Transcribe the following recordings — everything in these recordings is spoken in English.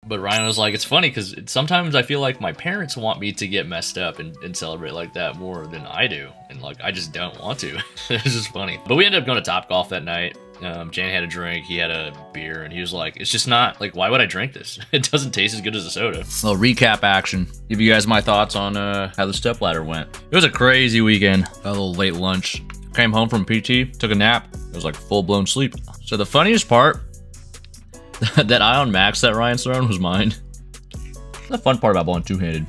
But Ryan was like, it's funny because sometimes I feel like my parents want me to get messed up and celebrate like that more than I do. And like, I just don't want to. It's just funny. But we ended up going to Topgolf that night. Jan had a drink, he had a beer, and he was like, it's just not, like, why would I drink this? It doesn't taste as good as a soda. A little recap action. Give you guys my thoughts on how the Stepladder went. It was a crazy weekend. A little late lunch. Came home from PT, took a nap. It was like full-blown sleep. So the funniest part, that Ion Max that Ryan's throwing was mine. The fun part about bowling two-handed,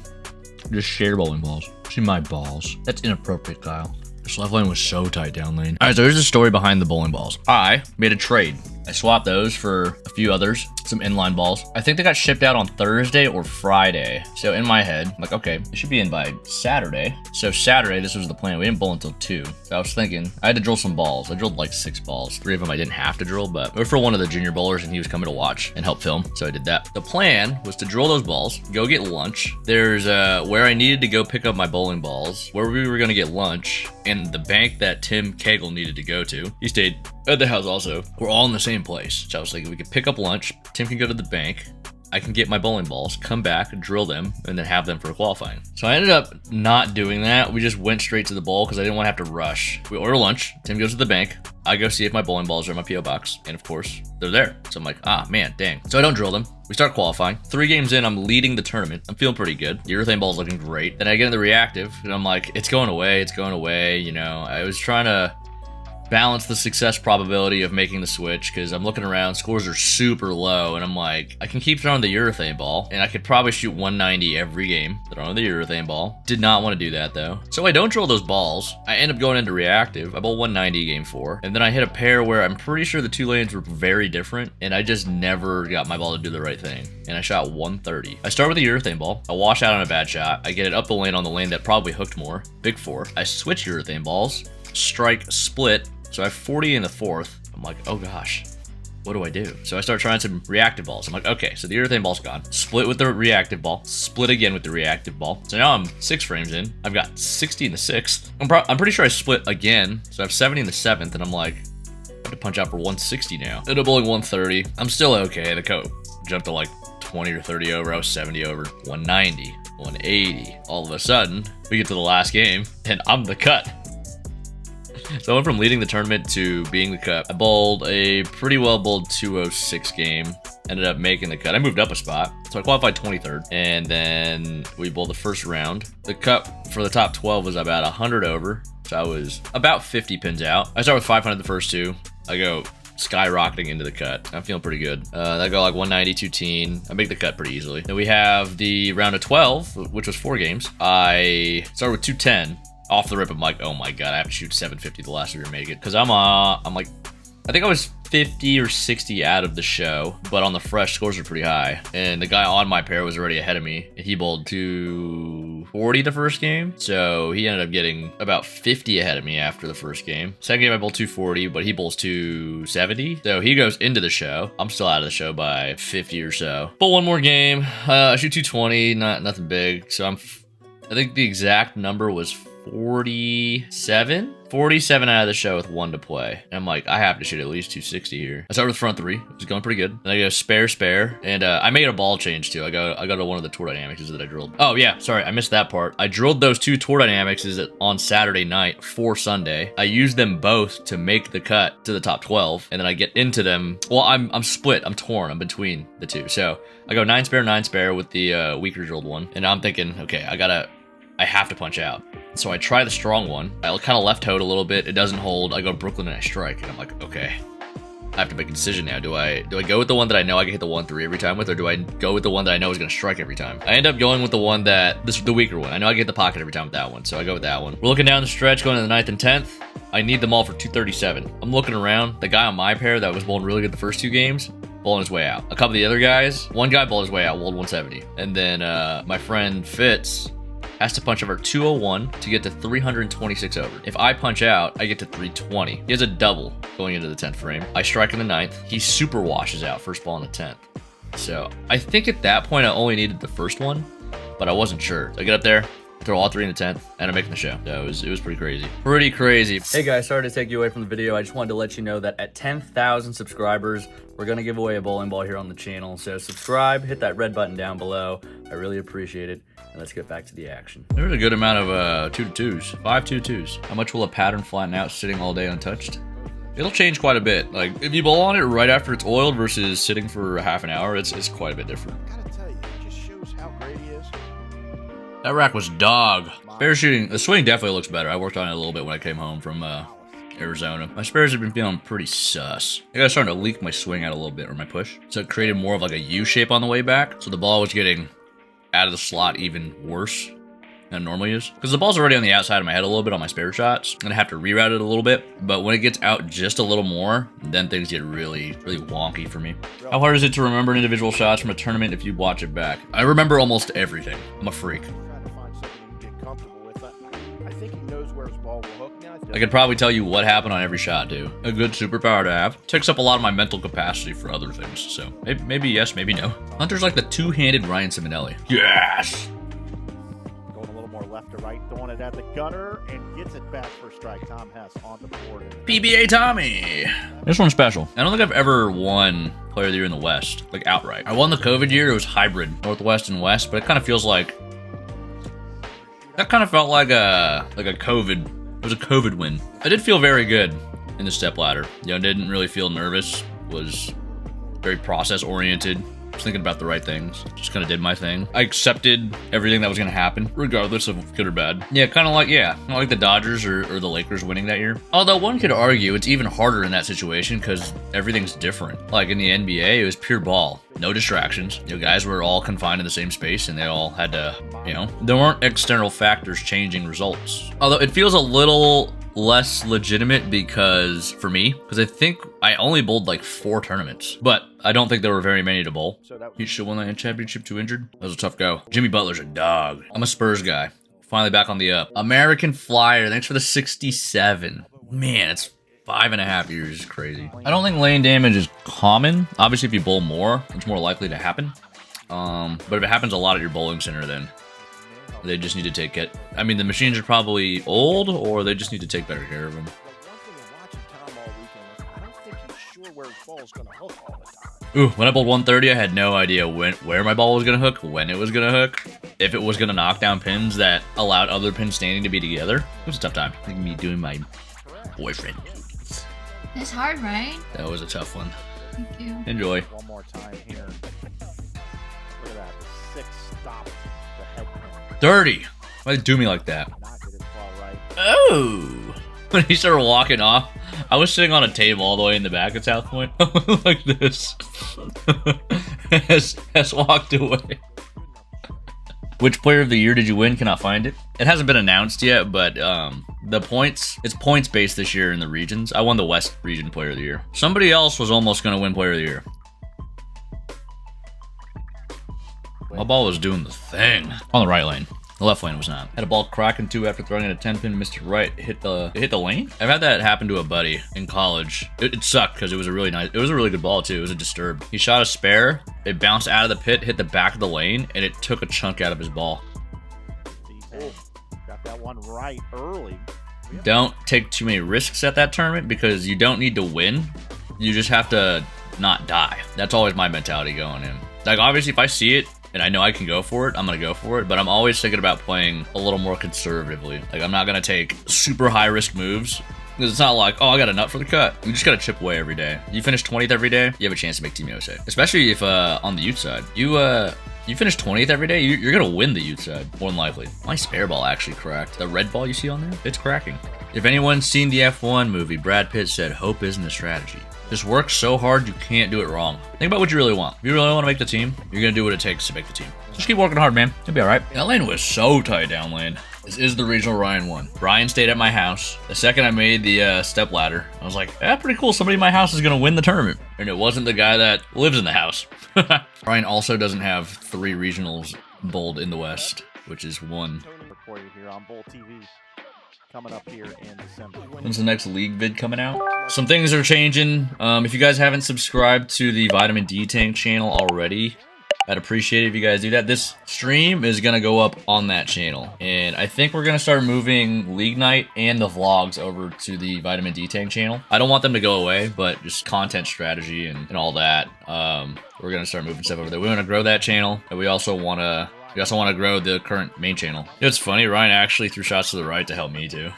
just share bowling balls. See my balls. That's inappropriate, Kyle. This left lane was so tight down lane. All right, so here's the story behind the bowling balls. I made a trade. I swapped those for a few others, some inline balls. I think they got shipped out on Thursday or Friday. So in my head, I'm like, okay, it should be in by Saturday. So Saturday, this was the plan. We didn't bowl until 2. So I was thinking, I had to drill some balls. I drilled like 6 balls. 3 of them I didn't have to drill, but they were for one of the junior bowlers and he was coming to watch and help film. So I did that. The plan was to drill those balls, go get lunch. There's where I needed to go pick up my bowling balls, where we were gonna get lunch, and the bank that Tim Cagle needed to go to. He stayed at the house also. We're all in the same place. So I was thinking we could pick up lunch, Tim can go to the bank, I can get my bowling balls, come back, drill them, and then have them for qualifying. So I ended up not doing that. We just went straight to the bowl because I didn't want to have to rush. We order lunch, Tim goes to the bank, I go see if my bowling balls are in my P.O. box, and of course, they're there. So I'm like, ah, man, dang. So I don't drill them. We start qualifying. 3 games in, I'm leading the tournament. I'm feeling pretty good. The urethane ball's looking great. Then I get in the reactive, and I'm like, it's going away, you know. I was trying to balance the success probability of making the switch because I'm looking around, scores are super low, and I'm like, I can keep throwing the urethane ball, and I could probably shoot 190 every game throwing the urethane ball. Did not want to do that though. So I don't drill those balls. I end up going into reactive. I bowl 190 game 4, and then I hit a pair where I'm pretty sure the 2 lanes were very different, and I just never got my ball to do the right thing, and I shot 130. I start with the urethane ball. I wash out on a bad shot. I get it up the lane on the lane that probably hooked more. Big 4. I switch urethane balls, strike, split. So I have 40 in the 4th. I'm like, oh gosh, what do I do? So I start trying some reactive balls. I'm like, okay, so the urethane ball's gone. Split with the reactive ball. Split again with the reactive ball. So now I'm 6 frames in. I've got 60 in the 6th. I'm pretty sure I split again. So I have 70 in the 7th, and I'm like, I have to punch out for 160 now. Ended up bowling 130. I'm still okay. The coat jumped to like 20 or 30 over. I was 70 over. 190, 180. All of a sudden, we get to the last game, and I'm the cut. So I went from leading the tournament to being the cut. I bowled a pretty well bowled 206 game. Ended up making the cut. I moved up a spot. So I qualified 23rd. And then we bowled the first round. The cut for the top 12 was about 100 over. So I was about 50 pins out. I start with 500 the first 2. I go skyrocketing into the cut. I'm feeling pretty good. I go like 190, 210. I make the cut pretty easily. Then we have the round of 12, which was 4 games. I started with 210. Off the rip, I'm like, oh my god, I have to shoot 750 the last year to make it. Because I'm like, I think I was 50 or 60 out of the show, but on the fresh, scores are pretty high. And the guy on my pair was already ahead of me. He bowled 240 the first game, so he ended up getting about 50 ahead of me after the first game. Second game, I bowled 240, but he bowls 270. So he goes into the show. I'm still out of the show by 50 or so. Bowl one more game. I shoot 220, nothing big. So I think the exact number was 47 out of the show with 1 to play. And I'm like, I have to shoot at least 260 here. I start with front 3. It was going pretty good. Then I go spare. And I made a ball change too. I go to one of the tour dynamics that I drilled. Oh yeah, sorry, I missed that part. I drilled those 2 tour dynamics on Saturday night for Sunday. I used them both to make the cut to the top 12. And then I get into them. Well, I'm split. I'm torn. I'm between the 2. So I go 9 spare with the weaker drilled one. And I'm thinking, okay, I have to punch out. So I try the strong one. I kind of left toed a little bit. It doesn't hold. I go Brooklyn and I strike. And I'm like, okay, I have to make a decision now. Do I go with the one that I know I can hit the 1-3 every time with, or do I go with the one that I know is going to strike every time? I end up going with the one the weaker one. I know I get the pocket every time with that one, so I go with that one. We're looking down the stretch, going to the 9th and 10th. I need them all for 237. I'm looking around. The guy on my pair that was bowling really good the first 2 games, bowling his way out. A couple of the other guys, one guy bowled his way out, bowled 170. And then my friend Fitz has to punch over 201 to get to 326 over. If I punch out, I get to 320. He has a double going into the 10th frame. I strike in the 9th. He super washes out first ball in the 10th. So I think at that point I only needed the first one, but I wasn't sure. So I get up there, throw all 3 in the 10th, and I'm making the show. So it was pretty crazy. Pretty crazy. Hey guys, sorry to take you away from the video. I just wanted to let you know that at 10,000 subscribers, we're gonna give away a bowling ball here on the channel. So subscribe, hit that red button down below. I really appreciate it. And let's get back to the action. There's a good amount of 2-2s, 5 2-2s. How much will a pattern flatten out sitting all day untouched? It'll change quite a bit. Like if you bowl on it right after it's oiled versus sitting for a half an hour, it's quite a bit different. I gotta tell you, it just shows how great he is. That rack was dog. Spare shooting, the swing definitely looks better. I worked on it a little bit when I came home from Arizona. My spares have been feeling pretty sus. I got starting to leak my swing out a little bit, or my push. So it created more of like a U shape on the way back. So the ball was getting out of the slot even worse than it normally is. Because the ball's already on the outside of my head a little bit on my spare shots. And I have to reroute it a little bit. But when it gets out just a little more, then things get really, really wonky for me. How hard is it to remember individual shots from a tournament if you watch it back? I remember almost everything. I'm a freak. I could probably tell you what happened on every shot, too. A good superpower to have. Takes up a lot of my mental capacity for other things, so maybe yes, maybe no. Hunter's like the two-handed Ryan Simonelli. Yes! Going a little more left to right, throwing it at the gutter, and gets it back for a strike. Tom Hess on the board. PBA Tommy! This one's special. I don't think I've ever won Player of the Year in the West, like outright. I won the COVID year, it was hybrid, Northwest and West, but it kind of feels like... That kind of felt like a COVID... It was a COVID win. I did feel very good in the stepladder. You know, didn't really feel nervous. Was very process oriented. Was thinking about the right things. Just kind of did my thing. I accepted everything that was going to happen, regardless of good or bad. Yeah, kind of like the Dodgers or the Lakers winning that year. Although one could argue it's even harder in that situation because everything's different. Like in the NBA, it was pure ball. No distractions. You know, guys were all confined in the same space and they all had to, you know, there weren't external factors changing results. Although it feels a little less legitimate because, for me, because I think I only bowled like 4 tournaments, but I don't think there were very many to bowl. He should win the championship too injured. That was a tough go. Jimmy Butler's a dog. I'm a Spurs guy. Finally back on the up. American Flyer, thanks for the 67. Man, it's 5.5 years is crazy. I don't think lane damage is common. Obviously, if you bowl more, it's more likely to happen. But if it happens a lot at your bowling center, then they just need to take it. I mean, the machines are probably old, or they just need to take better care of them. Ooh, when I bowled 130, I had no idea where my ball was going to hook, when it was going to hook, if it was going to knock down pins that allowed other pins standing to be together. It was a tough time. I think me doing my boyfriend. It's hard, right? That was a tough one. Thank you. Enjoy. One more time here. Look at that. The 6 stopped the head pin. Dirty. Why'd they do me like that? Oh! When he started walking off, I was sitting on a table all the way in the back at South Point. Like this. Has walked away. Which player of the year did you win? Cannot find it. It hasn't been announced yet, but the points, it's points based this year in the regions. I won the West region player of the year. Somebody else was almost going to win player of the year. My ball was doing the thing. On the right lane. The left lane was not. Had a ball cracking too after throwing it a 10-pin, missed it right, hit the lane. I've had that happen to a buddy in college. It sucked because it was a really good ball too. It was a disturb. He shot a spare, it bounced out of the pit, hit the back of the lane, and it took a chunk out of his ball. Got that one right early. Don't take too many risks at that tournament because you don't need to win. You just have to not die. That's always my mentality going in. Like obviously if I see it, and I know I can go for it, I'm going to go for it, but I'm always thinking about playing a little more conservatively. Like, I'm not going to take super high-risk moves, because it's not like, oh, I got a nut for the cut. You just got to chip away every day. You finish 20th every day, you have a chance to make Team USA. Especially if, on the youth side, you finish 20th every day, you're going to win the youth side, more than likely. My spare ball actually cracked. The red ball you see on there, it's cracking. If anyone's seen the F1 movie, Brad Pitt said, hope isn't a strategy. Just work so hard you can't do it wrong. Think about what you really want. If you really want to make the team, you're going to do what it takes to make the team. Just keep working hard, man. You'll be all right. That lane was so tight down lane. This is the regional Ryan won. Brian stayed at my house. The second I made the step ladder, I was like, yeah, pretty cool. Somebody in my house is going to win the tournament. And it wasn't the guy that lives in the house. Brian also doesn't have 3 regionals bowled in the West, which is 1. Recorded here on Bowl TV. Coming up here in December. When's the next league vid coming out? Some things are changing. If you guys haven't subscribed to the Vitamin D Tank channel already, I'd appreciate it if you guys do that. This stream is gonna go up on that channel, and I think we're gonna start moving League Night and the vlogs over to the Vitamin D Tank channel. I don't want them to go away, but just content strategy and all that. We're gonna start moving stuff over there. We want to grow that channel, and we also want to grow the current main channel. It's funny, Ryan actually threw shots to the right to help me too.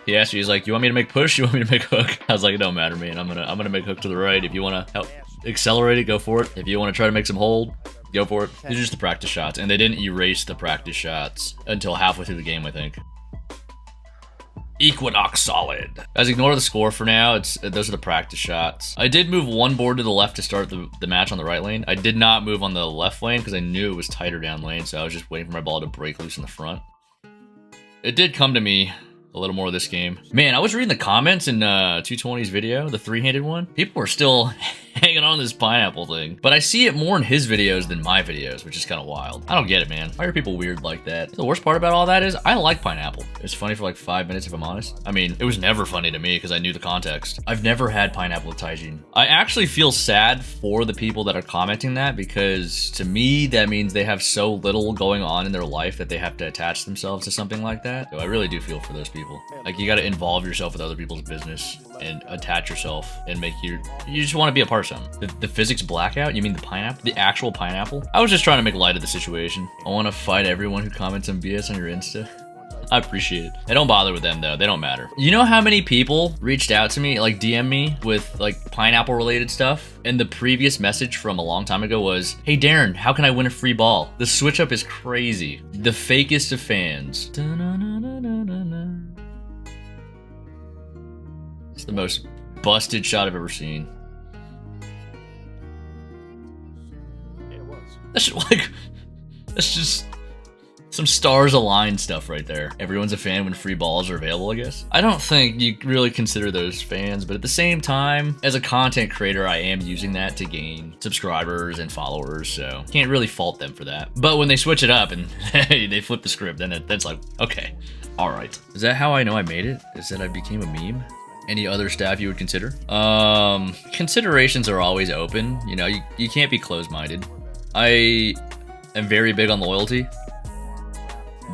He asked me, he's like, "You want me to make push? You want me to make hook?" I was like, "It don't matter, man. I'm gonna make hook to the right. If you want to help accelerate it, go for it. If you want to try to make some hold, go for it." These are just the practice shots, and they didn't erase the practice shots until halfway through the game, I think. Equinox solid. Guys, ignore the score for now. Those are the practice shots. I did move one board to the left to start the match on the right lane. I did not move on the left lane because I knew it was tighter down lane, so I was just waiting for my ball to break loose in the front. It did come to me a little more this game. Man, I was reading the comments in 220's video, the three-handed one. People are still hanging on this pineapple thing. But I see it more in his videos than my videos, which is kind of wild. I don't get it, man. Why are people weird like that? The worst part about all that is I like pineapple. It's funny for like 5 minutes if I'm honest. I mean, it was never funny to me because I knew the context. I've never had pineapple with Taijin. I actually feel sad for the people that are commenting that because to me, that means they have so little going on in their life that they have to attach themselves to something like that. So I really do feel for those people. Like, you got to involve yourself with other people's business and attach yourself and make you just want to be a part of something. The physics blackout? You mean the pineapple? The actual pineapple? I was just trying to make light of the situation. I want to fight everyone who comments on BS on your Insta. I appreciate it. I don't bother with them though. They don't matter. You know how many people reached out to me, like DM me with like pineapple related stuff? And the previous message from a long time ago was, "Hey Darren, how can I win a free ball?" The switch up is crazy. The fakest of fans. It's the most busted shot I've ever seen. Yeah, it was. That's just some stars aligned stuff right there. Everyone's a fan when free balls are available, I guess. I don't think you really consider those fans, but at the same time, as a content creator, I am using that to gain subscribers and followers, so can't really fault them for that. But when they switch it up and they flip the script, then that's like, okay, all right. Is that how I know I made it? Is that I became a meme? Any other staff you would consider? Considerations are always open. You know, you can't be closed-minded. I am very big on loyalty,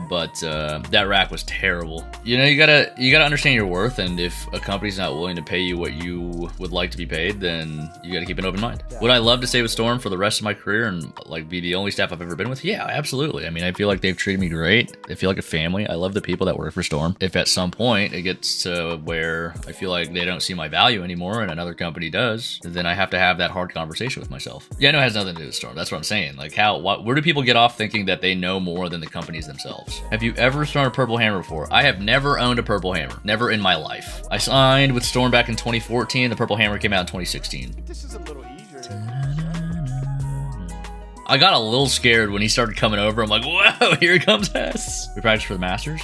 but that rack was terrible. You know, you gotta understand your worth, and if a company's not willing to pay you what you would like to be paid, then you gotta keep an open mind. Would I love to stay with Storm for the rest of my career and like be the only staff I've ever been with? Yeah, absolutely. I mean, I feel like they've treated me great. I feel like a family. I love the people that work for Storm. If at some point it gets to where I feel like they don't see my value anymore and another company does, then I have to have that hard conversation with myself. Yeah, I know it has nothing to do with Storm. That's what I'm saying. Like where do people get off thinking that they know more than the companies themselves? Have you ever thrown a purple hammer before? I have never owned a purple hammer. Never in my life. I signed with Storm back in 2014. The purple hammer came out in 2016. This is a little easier. I got a little scared when he started coming over. I'm like, whoa, here comes S. We practice for the Masters?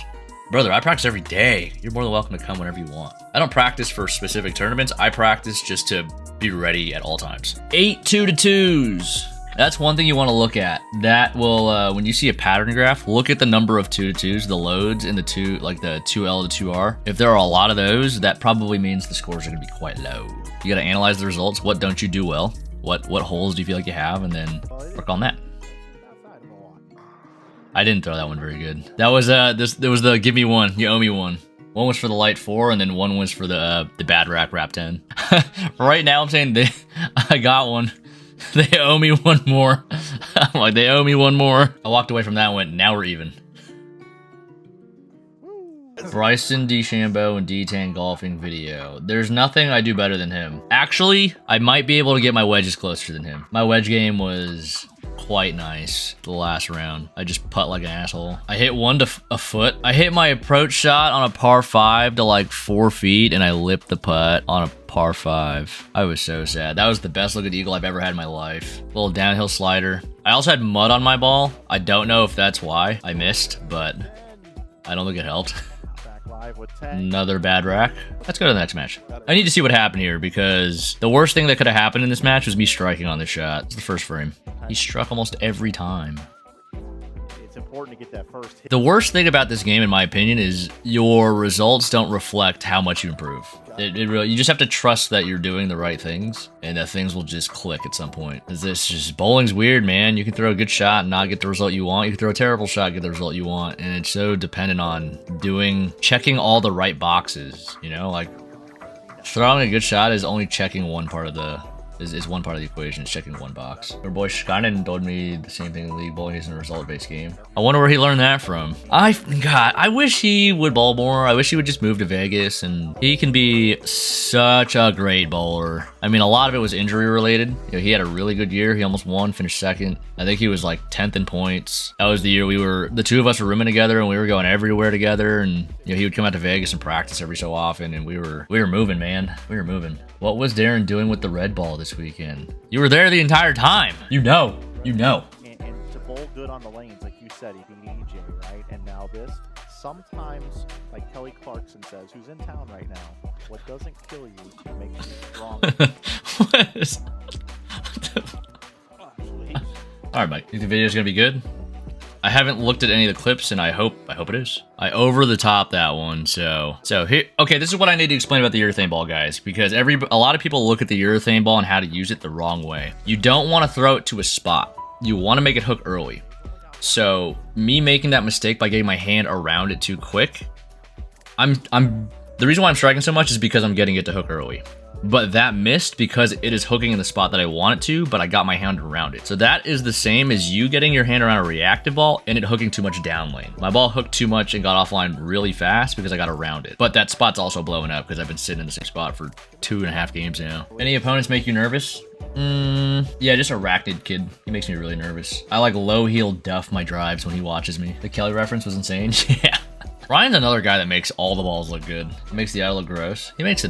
Brother, I practice every day. You're more than welcome to come whenever you want. I don't practice for specific tournaments. I practice just to be ready at all times. 8 2-2s. That's one thing you want to look at. That will, when you see a pattern graph, look at the number of 2-2s, the loads in the two, like the 2L to 2R. If there are a lot of those, that probably means the scores are going to be quite low. You got to analyze the results. What don't you do well? What holes do you feel like you have? And then work on that. I didn't throw that one very good. That was, there was the give me one, you owe me one. One was for the light 4, and then one was for the bad rack wrap 10. Right now, I'm saying I got one. They owe me one more. I'm like, they owe me one more. I walked away from that and went, now we're even. Bryson DeChambeau and D10 golfing video. There's nothing I do better than him. Actually, I might be able to get my wedges closer than him. My wedge game was quite nice the last round. I just putt like an asshole. I hit one to a foot. I hit my approach shot on a par 5 to like 4 feet, and I lipped the putt on a par 5. I was so sad. That was the best looking eagle I've ever had in my life. Little downhill slider. I also had mud on my ball. I don't know if that's why I missed, but I don't think it helped. Another bad rack. Let's go to the next match. I need to see what happened here because the worst thing that could have happened in this match was me striking on this shot. It's the first frame. He struck almost every time. important to get that first hit. The worst thing about this game, in my opinion, is your results don't reflect how much you improve. It really, you just have to trust that you're doing the right things, and that things will just click at some point. This just bowling's weird, man. You can throw a good shot and not get the result you want. You can throw a terrible shot and get the result you want, and it's so dependent on checking all the right boxes. You know, like throwing a good shot is only checking one part of the. Is one part of the equation, is checking one box. Our boy Shkanen told me the same thing in League Bowling isn't a result-based game. I wonder where he learned that from. I wish he would bowl more. I wish he would just move to Vegas, and he can be such a great bowler. I mean, a lot of it was injury related. You know, he had a really good year. He almost won, finished second. I think he was like 10th in points. That was the year the two of us were rooming together, and we were going everywhere together. And you know, he would come out to Vegas and practice every so often, and we were moving, man. We were moving. What was Darren doing with the red ball this weekend? You were there the entire time. You know. And to bowl good on the lanes, like you said, he beat EJ, right? And now this. Sometimes, like Kelly Clarkson says, who's in town right now, what doesn't kill you makes you stronger. What is... Alright, Mike. You think the video's gonna be good? I haven't looked at any of the clips, and I hope it is. I over the top that one, so here. Okay, this is what I need to explain about the urethane ball, guys, because a lot of people look at the urethane ball and how to use it the wrong way. You don't want to throw it to a spot. You want to make it hook early. So me making that mistake by getting my hand around it too quick, the reason why I'm striking so much is because I'm getting it to hook early. But that missed because it is hooking in the spot that I want it to, but I got my hand around it. So that is the same as you getting your hand around a reactive ball and it hooking too much down lane. My ball hooked too much and got offline really fast because I got around it. But that spot's also blowing up because I've been sitting in the same spot for 2.5 games now. Any opponents make you nervous? Yeah, just Arachnid Kid. He makes me really nervous. I like low heel duff my drives when he watches me. The Kelly reference was insane. Yeah. Ryan's another guy that makes all the balls look good. He makes the eye look gross. He makes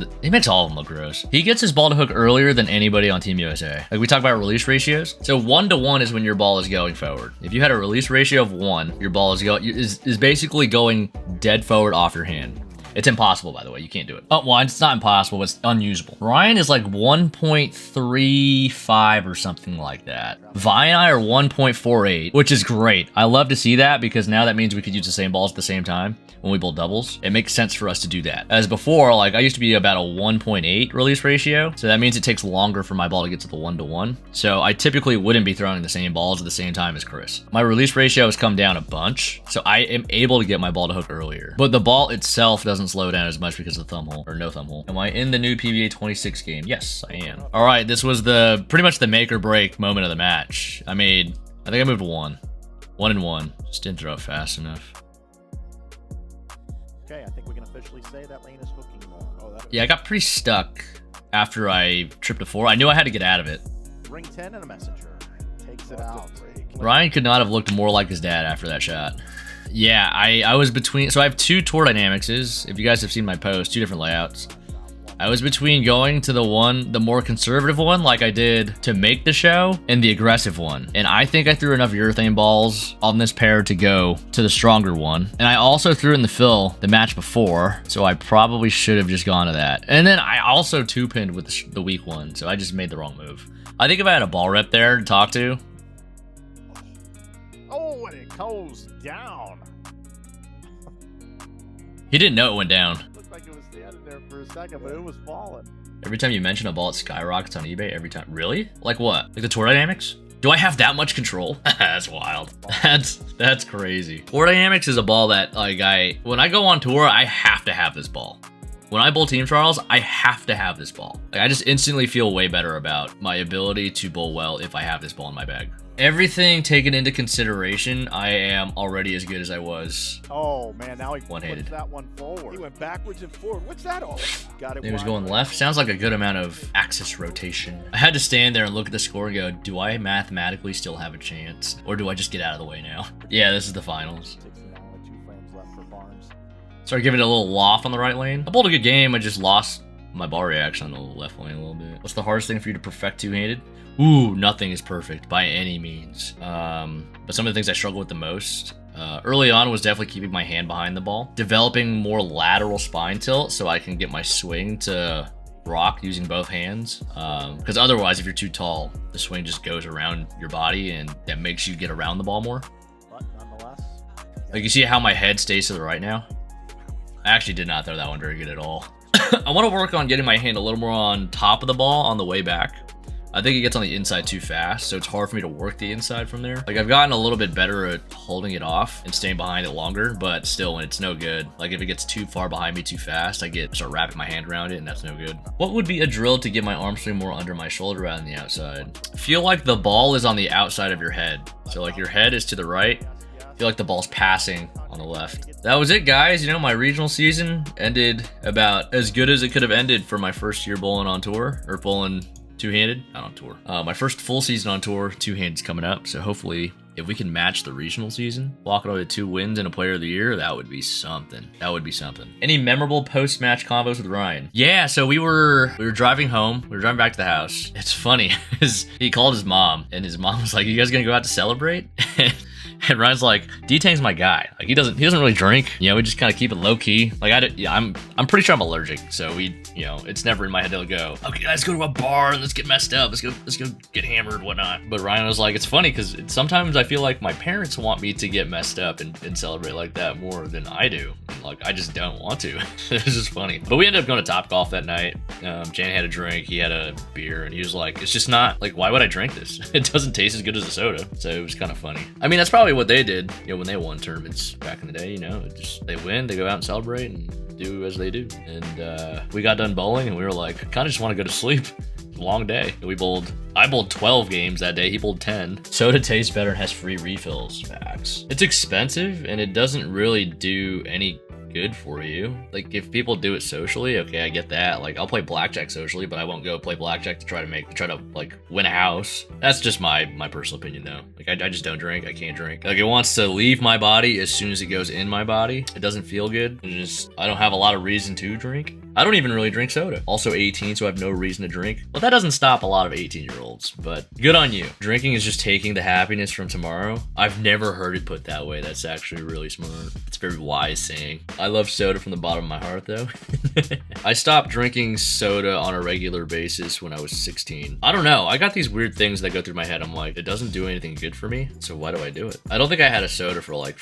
all of them look gross. He gets his ball to hook earlier than anybody on Team USA. Like, we talk about release ratios. So 1-to-1 is when your ball is going forward. If you had a release ratio of 1, your ball is basically going dead forward off your hand. It's impossible, by the way. You can't do it. Oh, well, it's not impossible. It's unusable. Ryan is like 1.35 or something like that. Vi and I are 1.48, which is great. I love to see that because now that means we could use the same balls at the same time when we bowl doubles. It makes sense for us to do that. As before, like, I used to be about a 1.8 release ratio, so that means it takes longer for my ball to get to the 1-to-1. So I typically wouldn't be throwing the same balls at the same time as Chris. My release ratio has come down a bunch, so I am able to get my ball to hook earlier. But the ball itself doesn't slow down as much because of the thumb hole, or no thumb hole. Am I in the new PBA 26 game? Yes, I am. All right, this was pretty much the make or break moment of the match. I think I moved 1 and 1. Just didn't throw it fast enough. Okay, I think we can officially say that lane is hooking. Yeah, I got pretty stuck after I tripped a 4. I knew I had to get out of it. Ring 10 and a messenger. Takes it out. Ryan could not have looked more like his dad after that shot. Yeah, I was between, so I have 2 tour dynamics. If you guys have seen my post, 2 different layouts. I was between going to the more conservative one, like I did to make the show, and the aggressive one. And I think I threw enough urethane balls on this pair to go to the stronger one. And I also threw in the fill the match before, so I probably should have just gone to that. And then I also 2-pinned with the weak one, so I just made the wrong move. I think if I had a ball rep there to talk to. Oh, and it goes down. He didn't know it went down. Looked like it was standing there for a second, but it was falling. Every time you mention a ball, it skyrockets on eBay every time. Really? Like what? Like the tour dynamics? Do I have that much control? That's wild. That's crazy. Tour dynamics is a ball that, like, when I go on tour, I have to have this ball. When I bowl team trials, I have to have this ball. Like, I just instantly feel way better about my ability to bowl well if I have this ball in my bag. Everything taken into consideration, I am already as good as I was. Oh man, now he one-handed. puts that one forward. He went backwards and forward. What's that all? Got it. He was going left. Sounds like a good amount of axis rotation. I had to stand there and look at the score and go, do I mathematically still have a chance? Or do I just get out of the way now? Yeah, this is the finals. 16 only 2 frames left for Barnes. Started giving it a little loft on the right lane. I bowled a good game. I just lost my ball reaction on the left lane a little bit. What's the hardest thing for you to perfect two-handed? Ooh, nothing is perfect by any means. But some of the things I struggle with the most early on was definitely keeping my hand behind the ball, developing more lateral spine tilt so I can get my swing to rock using both hands. Because otherwise, if you're too tall, the swing just goes around your body and that makes you get around the ball more. But nonetheless, Like, you see how my head stays to the right now? I actually did not throw that one very good at all. I want to work on getting my hand a little more on top of the ball on the way back. I think it gets on the inside too fast, so it's hard for me to work the inside from there. Like, I've gotten a little bit better at holding it off and staying behind it longer, but still, when it's no good. Like, if it gets too far behind me too fast, I start wrapping my hand around it, and that's no good. What would be a drill to get my arm swing more under my shoulder rather than the outside? Feel like the ball is on the outside of your head. So, like, your head is to the right. Feel like the ball's passing on the left. That was it, guys. You know, my regional season ended about as good as it could have ended for my first year bowling on tour, or bowling two-handed, not on tour. My first full season on tour, two-handed's coming up, so hopefully if we can match the regional season, walk it over to 2 wins and a player of the year, that would be something. That would be something. Any memorable post-match combos with Ryan? Yeah, so we were driving home. We were driving back to the house. It's funny, he called his mom, and his mom was like, "You guys gonna go out to celebrate?" And Ryan's like, D-Tang's my guy. Like, he doesn't really drink. You know, we just kind of keep it low key. Like, I'm pretty sure I'm allergic. So it's never in my head to go, "Okay, let's go to a bar and let's get messed up. Let's go get hammered, whatnot." But Ryan was like, it's funny because sometimes I feel like my parents want me to get messed up and celebrate like that more than I do. And, like, I just don't want to. It's just funny. But we ended up going to Topgolf that night. Jan had a drink. He had a beer, and he was like, it's just not, like, why would I drink this? It doesn't taste as good as a soda. So it was kind of funny. I mean, that's probably what they did, when they won tournaments back in the day. They win, they go out and celebrate and do as they do. And we got done bowling, and we were like, kind of just want to go to sleep. It's a long day. I bowled 12 games that day. He bowled 10. Soda tastes better and has free refills. Facts. It's expensive, and it doesn't really do any good for you. Like, if people do it socially, okay, I get that. Like, I'll play blackjack socially, but I won't go play blackjack to try to like win a house. That's just my personal opinion, though. Like, I just don't drink. I can't drink. Like, it wants to leave my body as soon as it goes in my body. It doesn't feel good. I don't have a lot of reason to drink. I don't even really drink soda. Also 18, so I have no reason to drink. Well, that doesn't stop a lot of 18-year-olds, but good on you. Drinking is just taking the happiness from tomorrow. I've never heard it put that way. That's actually really smart. It's a very wise saying. I love soda from the bottom of my heart, though. I stopped drinking soda on a regular basis when I was 16. I don't know. I got these weird things that go through my head. I'm like, it doesn't do anything good for me, so why do I do it? I don't think I had a soda for like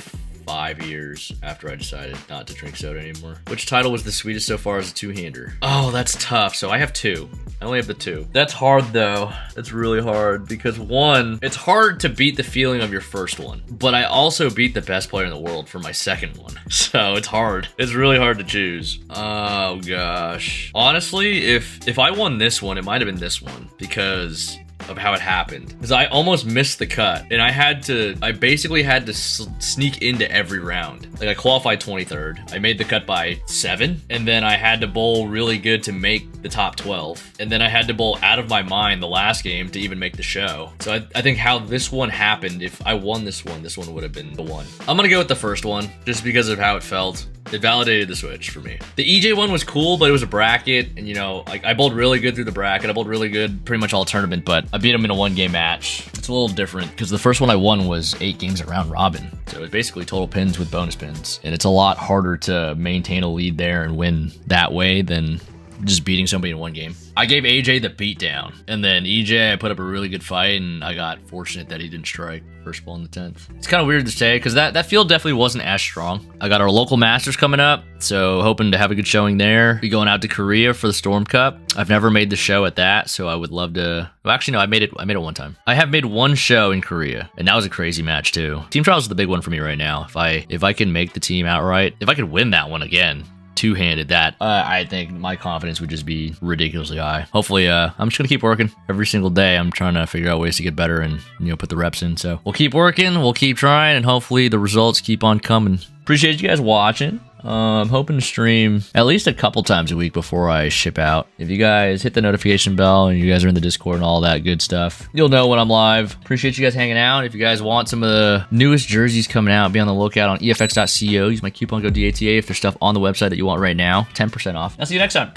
5 years after I decided not to drink soda anymore. Which title was the sweetest so far as a two-hander? Oh, that's tough. So I have 2. I only have the 2. That's hard, though. That's really hard because, one, it's hard to beat the feeling of your first one, but I also beat the best player in the world for my second one. So it's hard. It's really hard to choose. Oh, gosh. Honestly, if I won this one, it might have been this one because of how it happened, because I almost missed the cut, and I basically had to sneak into every round. Like, I qualified 23rd, I made the cut by 7, and then I had to bowl really good to make the top 12, and then I had to bowl out of my mind the last game to even make the show. So I think how this one happened, if I won this one would have been the one. I'm gonna go with the first one, just because of how it felt. It validated the switch for me. The EJ one was cool, but it was a bracket, and like, I bowled really good through the bracket. I bowled really good pretty much all tournament, but I beat him in a 1-game match. It's a little different because the first one I won was 8 games at round robin. So it's basically total pins with bonus pins. And it's a lot harder to maintain a lead there and win that way than just beating somebody in 1 game. I gave AJ the beatdown, and then EJ, I put up a really good fight, and I got fortunate that he didn't strike first ball in the 10th. It's kind of weird to say, because that field definitely wasn't as strong. I got our local Masters coming up, so hoping to have a good showing there. Be going out to Korea for the Storm Cup. I've never made the show at that, so I would love to. Well, actually, no, I made it 1 time. I have made 1 show in Korea, and that was a crazy match too. Team trials is the big one for me right now. If I can make the team outright, if I could win that one again, two-handed, that I think my confidence would just be ridiculously high. Hopefully, I'm just gonna keep working every single day. I'm trying to figure out ways to get better and put the reps in. So we'll keep working, we'll keep trying, and hopefully the results keep on coming. Appreciate you guys watching. I'm hoping to stream at least a couple times a week before I ship out. If you guys hit the notification bell and you guys are in the Discord and all that good stuff, you'll know when I'm live. Appreciate you guys hanging out. If you guys want some of the newest jerseys coming out, be on the lookout on efx.co. Use my coupon code DATA if there's stuff on the website that you want right now. 10% off. I'll see you next time.